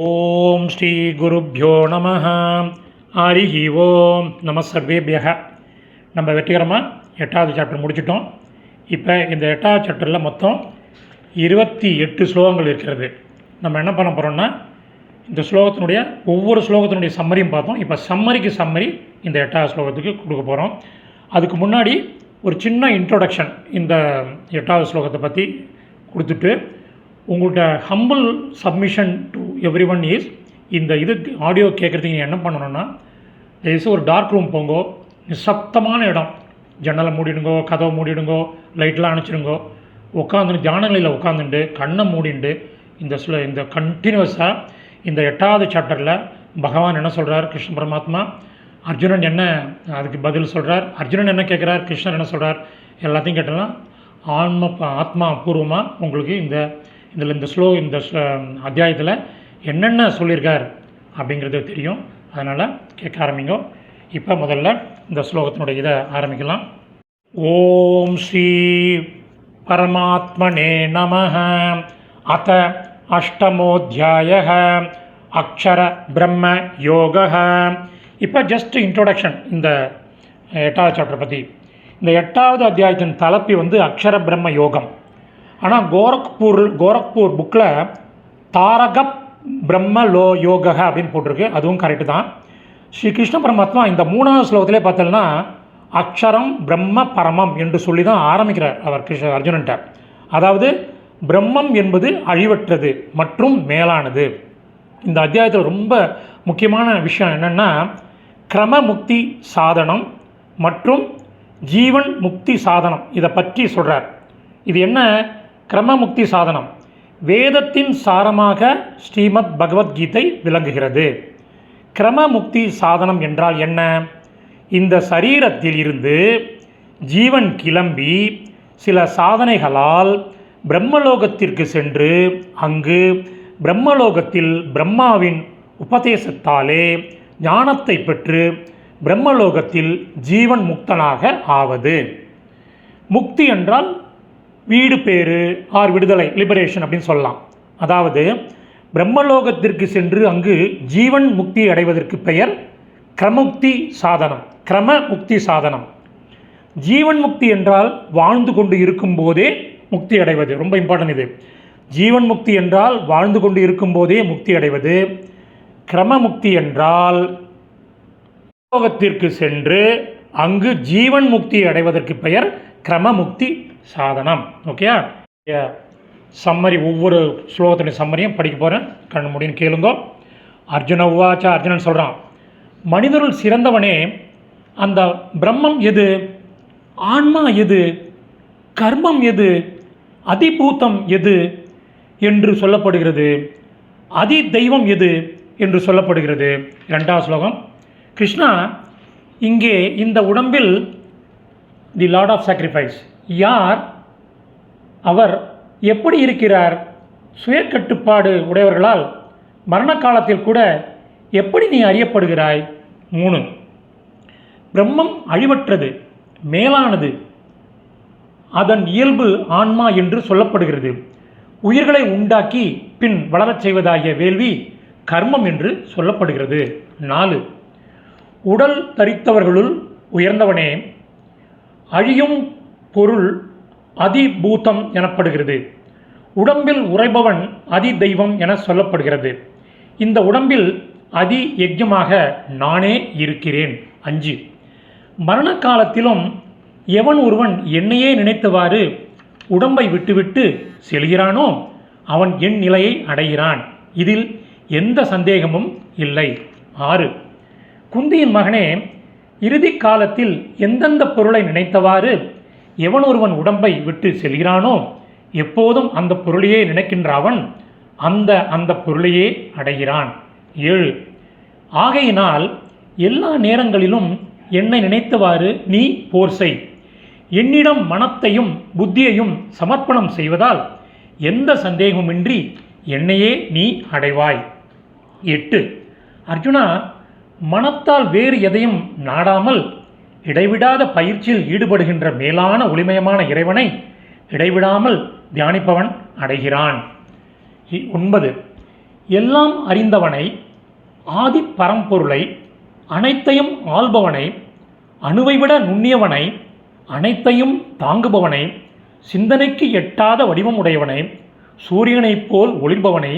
ஓம் ஸ்ரீ குருப்யோ நமஹ. ஹரிஹி ஓம் நம சர்வேபியக. நம்ம வெற்றிகரமாக 8வது சாப்டர் முடிச்சிட்டோம். இப்போ இந்த 8வது சாப்டரில் மொத்தம் 28 ஸ்லோகங்கள் இருக்கிறது. நம்ம என்ன பண்ண போகிறோம்னா, இந்த ஸ்லோகத்தினுடைய ஒவ்வொரு ஸ்லோகத்தினுடைய சம்மரியும் பார்த்தோம். இப்போ சம்மரிக்கு சம்மரி இந்த 8வது ஸ்லோகத்துக்கு கொடுக்க போகிறோம். அதுக்கு முன்னாடி ஒரு சின்ன இன்ட்ரோடக்ஷன் இந்த 8வது ஸ்லோகத்தை பற்றி கொடுத்துட்டு, உங்கள்கிட்ட humble submission to every one is, இந்த இது ஆடியோ கேட்குறதுக்கு நீங்கள் என்ன பண்ணணுன்னா, ஒரு டார்க் ரூம் போங்கோ, நிசப்தமான இடம், ஜன்னலை மூடிடுங்கோ, கதவை மூடிடுங்கோ, லைட்லாம் அணைச்சிடுங்கோ, உட்காந்துட்டு ஜானங்களில் உட்காந்துட்டு கண்ணை மூடிண்டு இந்த கண்டினியூஸாக இந்த 8வது சாப்டரில் பகவான் என்ன சொல்கிறார், கிருஷ்ண பரமாத்மா, அர்ஜுனன் என்ன அதுக்கு பதில் சொல்கிறார், அர்ஜுனன் என்ன கேட்குறார், கிருஷ்ணர் என்ன சொல்கிறார், எல்லாத்தையும் கேட்டலாம் ஆத்மா பூர்வமாக உங்களுக்கு இந்த அத்தியாயத்தில் என்னென்ன சொல்லியிருக்கார் அப்படிங்கிறது தெரியும். அதனால் கேட்க ஆரம்பிங்க. இப்போ முதல்ல இந்த ஸ்லோகத்தினுடைய இதை ஆரம்பிக்கலாம். ஓம் ஸ்ரீ பரமாத்மனே நமஹ. அத அஷ்டமோத்தியாயः அக்ஷர பிரம்ம யோகः. இப்போ ஜஸ்ட் இன்ட்ரோடக்ஷன் இந்த 8வது சாப்டர் பற்றி. இந்த 8வது அத்தியாயத்தின் தலைப்பு அக்ஷர பிரம்ம யோகம். ஆனால் கோரக்பூர் புக்கில் தாரக பிரம்ம யோக அப்படின்னு போட்டிருக்கு. அதுவும் கரெக்டு தான். ஸ்ரீ கிருஷ்ண பரமாத்மா இந்த 3வது ஸ்லோகத்திலே பார்த்தோம்னா அக்ஷரம் பிரம்ம பரமம் என்று சொல்லி தான் ஆரம்பிக்கிறார் அவர் அர்ஜுனன்ட்ட. அதாவது பிரம்மம் என்பது அழிவற்றது மற்றும் மேலானது. இந்த அத்தியாயத்தில் ரொம்ப முக்கியமான விஷயம் என்னென்னா, கிரம முக்தி சாதனம் மற்றும் ஜீவன் முக்தி சாதனம், இதை பற்றி சொல்கிறார். இது என்ன கிரமமுக்தி சாதனம்? வேதத்தின் சாரமாக ஸ்ரீமத் பகவத்கீதை விளங்குகிறது. கிரமமுக்தி சாதனம் என்றால் என்ன? இந்த சரீரத்தில் இருந்து ஜீவன் கிளம்பி சில சாதனைகளால் பிரம்மலோகத்திற்கு சென்று அங்கு பிரம்மலோகத்தில் பிரம்மாவின் உபதேசத்தாலே ஞானத்தை பெற்று பிரம்மலோகத்தில் ஜீவன் முக்தனாக ஆவது. முக்தி என்றால் வீடு பேரு ஆர் விடுதலை, லிபரேஷன் அப்படின்னு சொல்லலாம். அதாவது பிரம்மலோகத்திற்கு சென்று அங்கு ஜீவன் முக்தி அடைவதற்கு பெயர் கிரமுக்தி சாதனம். கிரம முக்தி சாதனம். ஜீவன் முக்தி என்றால் வாழ்ந்து கொண்டு இருக்கும் போதே முக்தி அடைவது. ரொம்ப இம்பார்ட்டன்ட் இது. ஜீவன் முக்தி என்றால் வாழ்ந்து கொண்டு இருக்கும் போதே முக்தி அடைவது. கிரமமுக்தி என்றால் லோகத்திற்கு சென்று அங்கு ஜீவன் முக்தி அடைவதற்கு பெயர் கிரமமுக்தி சாதனம். ஓகேயா? சம்மரி, ஒவ்வொரு ஸ்லோகத்தினுடைய சம்மரியும் படிக்க போகிறேன். கண் முடின்னு கேளுங்க. அர்ஜுன உவாச்சா. அர்ஜுனன் சொல்கிறான், மனிதருள் சிறந்தவனே, அந்த பிரம்மம் எது, ஆன்மா எது, கர்மம் எது, அதிபூதம் எது என்று சொல்லப்படுகிறது, அதி தெய்வம் எது என்று சொல்லப்படுகிறது. 2வது ஸ்லோகம். கிருஷ்ணா, இங்கே இந்த உடம்பில் தி லார்ட் ஆஃப் சாக்ரிஃபைஸ் யார், அவர் எப்படி இருக்கிறார், சுய கட்டுப்பாடு உடையவர்களால் மரண காலத்தில் கூட எப்படி நீ அறியப்படுகிறாய். 3. பிரம்மம் அழிவற்றது, மேலானது, அதன் இயல்பு ஆன்மா என்று சொல்லப்படுகிறது. உயிர்களை உண்டாக்கி பின் வளரச் செய்வதாகிய வேள்வி கர்மம் என்று சொல்லப்படுகிறது. 4. உடல் தரித்தவர்களுள் உயர்ந்தவனே, அழியும் பொருள் அதிபூதம் எனப்படுகிறது. உடம்பில் உறைபவன் அதி தெய்வம் என சொல்லப்படுகிறது. இந்த உடம்பில் அதி யஜ்யமாக நானே இருக்கிறேன். 5. மரண காலத்திலும் எவன் ஒருவன் என்னையே நினைத்தவாறு உடம்பை விட்டுவிட்டு செல்கிறானோ அவன் என் நிலையை அடைகிறான். இதில் எந்த சந்தேகமும் இல்லை. 6. குந்தியின் மகனே, இறுதி காலத்தில் எந்தெந்த பொருளை நினைத்தவாறு எவன் ஒருவன் உடம்பை விட்டு செல்கிறானோ எப்போதும் அந்த பொருளையே நினைக்கின்ற அவன் அந்த பொருளையே அடைகிறான். 7. ஆகையினால் எல்லா நேரங்களிலும் என்னை நினைத்தவாறு நீ போர் செய். என்னிடம் மனத்தையும் புத்தியையும் சமர்ப்பணம் செய்வதால் எந்த சந்தேகமின்றி என்னையே நீ அடைவாய். 8. அர்ஜுனா, மனத்தால் வேறு எதையும் நாடாமல் இடைவிடாத பயிற்சியில் ஈடுபடுகின்ற மேலான ஒளிமயமான இறைவனை இடைவிடாமல் தியானிப்பவன் அடைகிறான். 9. எல்லாம் அறிந்தவனை, ஆதி பரம்பொருளை, அனைத்தையும் ஆள்பவனை, அணுவை விட நுண்ணியவனை, அனைத்தையும் தாங்குபவனை, சிந்தனைக்கு எட்டாத வடிவம் உடையவனை, சூரியனைப் போல் ஒளிர்பவனை,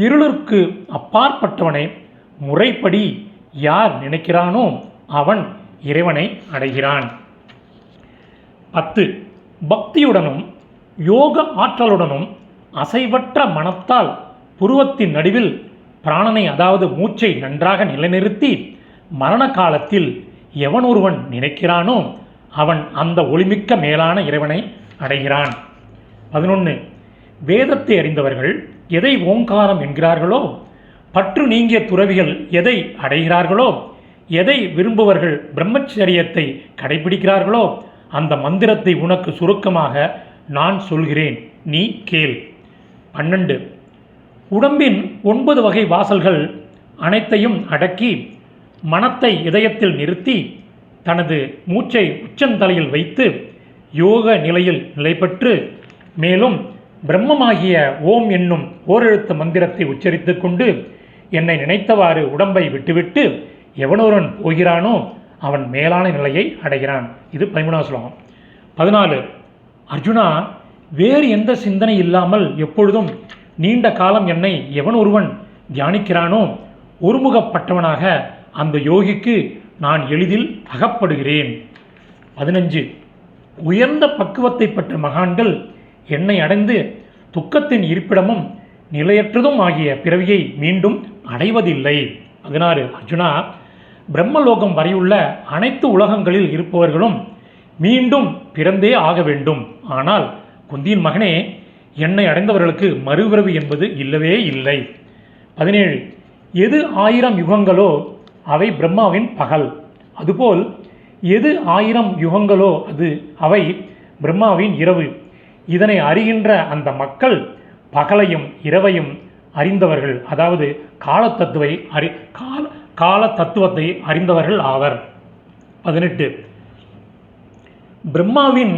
இருளிற்கு அப்பாற்பட்டவனை முறைப்படி யார் நினைக்கிறானோ அவன் இறைவனை அடைகிறான். 10. பக்தியுடனும் யோக ஆற்றலுடனும் அசைவற்ற மனத்தால் புருவத்தின் நடுவில் பிராணனை, அதாவது மூச்சை நன்றாக நிலைநிறுத்தி மரண காலத்தில் எவன் ஒருவன் நினைக்கிறானோ அவன் அந்த ஒளிமிக்க மேலான இறைவனை அடைகிறான். 11. வேதத்தை அறிந்தவர்கள் எதை ஓங்காரம் என்கிறார்களோ, பற்று நீங்கிய துறவிகள் எதை அடைகிறார்களோ, எதை விரும்புவர்கள் பிரம்மச்சரியத்தை கடைபிடிக்கிறார்களோ அந்த மந்திரத்தை உனக்கு சுருக்கமாக நான் சொல்கிறேன், நீ கேள். 12. உடம்பின் 9 வகை வாசல்கள் அனைத்தையும் அடக்கி மனத்தை இதயத்தில் நிறுத்தி தனது மூச்சை உச்சந்தலையில் வைத்து யோக நிலையில் நிலைபெற்று மேலும் பிரம்மமாகிய ஓம் என்னும் ஓரெழுத்து மந்திரத்தை உச்சரித்து கொண்டு என்னை நினைத்தவாறு உடம்பை விட்டுவிட்டு எவனொருவன் போகிறானோ அவன் மேலான நிலையை அடைகிறான். இது 13வது ஸ்லோகம். 14. அர்ஜுனா, வேறு எந்த சிந்தனை இல்லாமல் எப்பொழுதும் நீண்ட காலம் என்னை எவன் ஒருவன் தியானிக்கிறானோ ஒருமுகப்பட்டவனாக அந்த யோகிக்கு நான் எளிதில் அகப்படுகிறேன். 15. உயர்ந்த பக்குவத்தை பெற்ற மகான்கள் என்னை அடைந்து துக்கத்தின் இருப்பிடமும் நிலையற்றதும் ஆகிய பிறவியை மீண்டும் அடைவதில்லை. 16. அர்ஜுனா, பிரம்மலோகம் வரையுள்ள அனைத்து உலகங்களில் இருப்பவர்களும் மீண்டும் பிறந்தே ஆக வேண்டும். ஆனால் குந்தியின் மகனே, என்னை அடைந்தவர்களுக்கு மறுபிறவி என்பது இல்லவே இல்லை. 17. எது 1000 யுகங்களோ அவை பிரம்மாவின் பகல், அதுபோல் எது 1000 யுகங்களோ அவை பிரம்மாவின் இரவு. இதனை அறிகின்ற அந்த மக்கள் பகலையும் இரவையும் அறிந்தவர்கள், அதாவது கால தத்துவத்தை அறிந்தவர்கள் ஆவர். 18. பிரம்மாவின்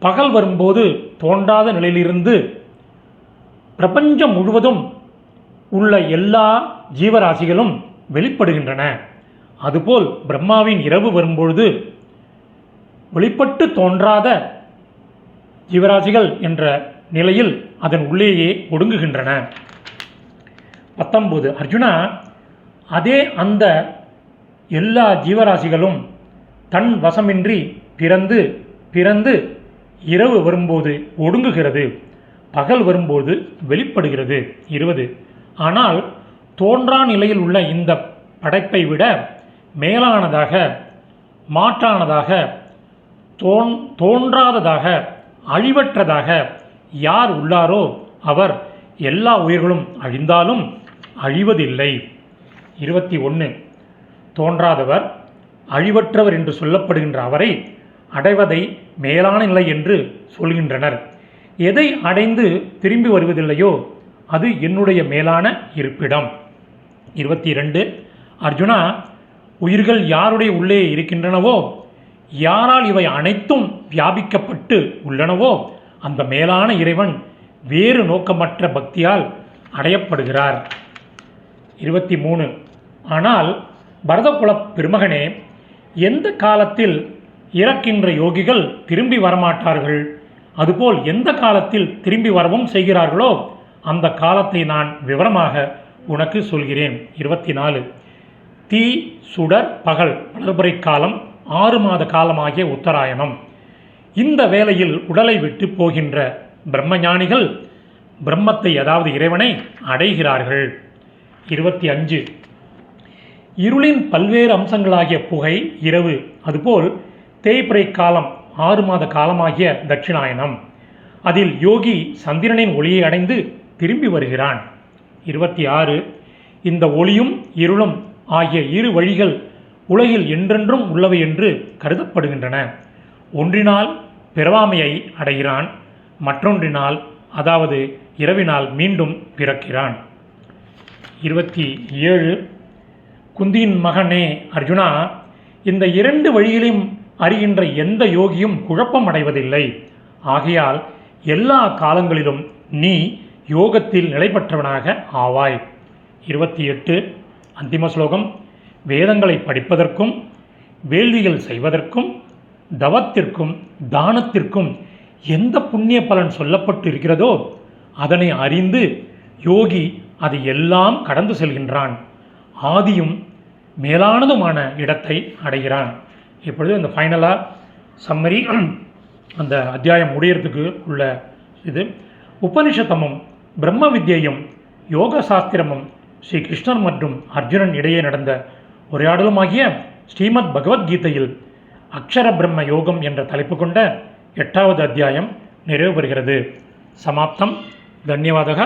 பகல் வரும்போது தோன்றாத நிலையிலிருந்து பிரபஞ்சம் முழுவதும் உள்ள எல்லா ஜீவராசிகளும் வெளிப்படுகின்றன. அதுபோல் பிரம்மாவின் இரவு வரும்பொழுது வெளிப்பட்டு தோன்றாத ஜீவராசிகள் என்ற நிலையில் அதன் உள்ளேயே ஒடுங்குகின்றன. 19. அர்ஜுனா, அதே அந்த எல்லா ஜீவராசிகளும் தன் வசமின்றி பிறந்து இரவு வரும்போது ஒடுங்குகிறது, பகல் வரும்போது வெளிப்படுகிறது. 20. ஆனால் தோன்றா நிலையில் உள்ள இந்த படைப்பை விட மேலானதாக, மாற்றானதாக, தோன்றாததாக, அழிவற்றதாக யார் உள்ளாரோ அவர் எல்லா உயிர்களும் அழிந்தாலும் அழிவதில்லை. 21. தோன்றாதவர், அழிவற்றவர் என்று சொல்லப்படுகின்ற அவரை அடைவதை மேலான நிலை என்று சொல்கின்றனர். எதை அடைந்து திரும்பி வருவதில்லையோ அது என்னுடைய மேலான இருப்பிடம். 22. அர்ஜுனா, உயிர்கள் யாருடைய உள்ளே இருக்கின்றனவோ, யாரால் இவை அனைத்தும் வியாபிக்கப்பட்டு உள்ளனவோ அந்த மேலான இறைவன் வேறு நோக்கமற்ற பக்தியால் அடையப்படுகிறார். 23. ஆனால் பரதகுல பெருமகனே, எந்த காலத்தில் இறக்கின்ற யோகிகள் திரும்பி வரமாட்டார்கள், அதுபோல் எந்த காலத்தில் திரும்பி வரவும் செய்கிறார்களோ அந்த காலத்தை நான் விவரமாக உனக்கு சொல்கிறேன். 24. தீ சுடர் பகல் வளர்பறை காலம் 6 மாத காலமாகிய உத்தராயணம். இந்த வேளையில் உடலை விட்டு போகின்ற பிரம்மஞானிகள் பிரம்மத்தை, அதாவது இறைவனை அடைகிறார்கள். 25. இருளின் பல்வேறு அம்சங்களாகிய புகை இரவு, அதுபோல் தேய்பிறை காலம் 6 மாத காலமாகிய தட்சிணாயனம். அதில் யோகி சந்திரனின் ஒளியை அடைந்து திரும்பி வருகிறான். 26. இந்த ஒளியும் இருளும் ஆகிய இரு வழிகள் உலகில் என்றென்றும் உள்ளவை என்று கருதப்படுகின்றன. ஒன்றினால் பிறவாமையை அடைகிறான், மற்றொன்றினால், அதாவது இரவினால் மீண்டும் பிறக்கிறான். 27. குந்தியின் மகனே அர்ஜுனா, இந்த 2 வழிகளையும் அறிகின்ற எந்த யோகியும் குழப்பம் அடைவதில்லை. ஆகையால் எல்லா காலங்களிலும் நீ யோகத்தில் நிலை பெற்றவனாக ஆவாய். 28 அந்திம ஸ்லோகம். வேதங்களை படிப்பதற்கும் வேள்விகள் செய்வதற்கும் தவத்திற்கும் தானத்திற்கும் எந்த புண்ணிய பலன் சொல்லப்பட்டு இருக்கிறதோ அதனை அறிந்து யோகி அதை எல்லாம் கடந்து செல்கின்றான். ஆதியும் மேலானதுமான இடத்தை அடைகிறான். இப்பொழுது இந்த ஃபைனலாக சம்மரி அந்த அத்தியாயம் முடியறதுக்கு உள்ள இது. உபனிஷத்தமும் பிரம்ம வித்யையும் யோக சாஸ்திரமும் ஸ்ரீ கிருஷ்ணர் மற்றும் அர்ஜுனன் இடையே நடந்த உரையாடலுமாகிய ஸ்ரீமத் பகவத்கீதையில் அக்ஷர பிரம்ம யோகம் என்ற தலைப்பு கொண்ட 8வது அத்தியாயம் நிறைவு பெறுகிறது. சமாப்தம். தன்யவாதக.